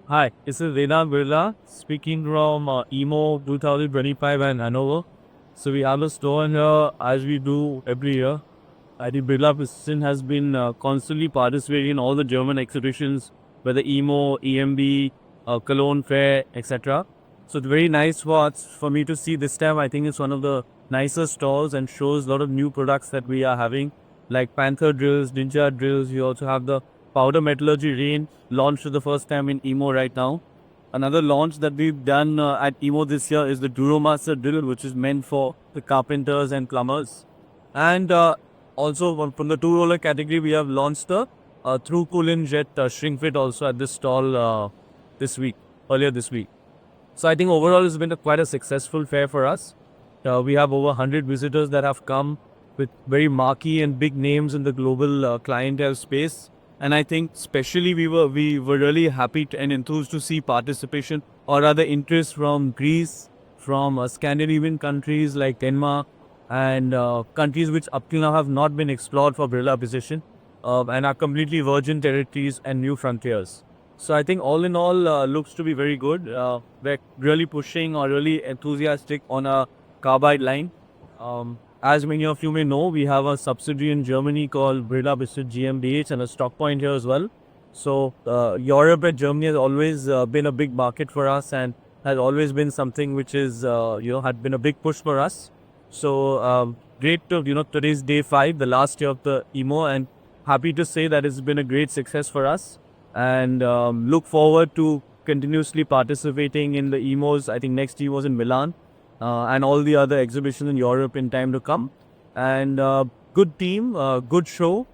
Hi, this is Vedant Birla speaking from EMO 2025 and Hanover. So we have a store here as we do every year. I think Birla Precision has been constantly participating in all the German exhibitions, whether EMO, EMB, Cologne Fair, etc. So it's very nice for me to see this time. I think it's one of the nicer stalls and shows a lot of new products that we are having, like Panther drills, Ninja drills. We also have the powder metallurgy range launched for the first time in EMO right now. Another launch that we've done at EMO this year is the Duromaster drill, which is meant for the carpenters and plumbers. And also from the two-roller category, we have launched the through cooling jet shrink fit also at this stall earlier this week. So I think overall it's been quite a successful fair for us. We have over 100 visitors that have come with very marquee and big names in the global clientele space. And I think especially we were really happy and enthused to see participation or rather interest from Greece, from Scandinavian countries like Denmark, and countries which up till now have not been explored for Birla Precision and are completely virgin territories and new frontiers. So I think all in all looks to be very good. We're really pushing or really enthusiastic on a carbide line. As many of you may know, we have a subsidiary in Germany called Birla Precision GmbH and a stock point here as well. So Europe and Germany has always been a big market for us and has always been something which is had been a big push for us. So great to today's day 5, the last year of the EMO, and happy to say that it's been a great success for us and look forward to continuously participating in the EMOs. I think next EMOs in Milan and all the other exhibitions in Europe in time to come. And good team, good show,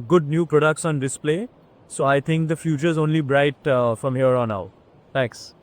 good new products on display. So I think the future is only bright from here on out. Thanks.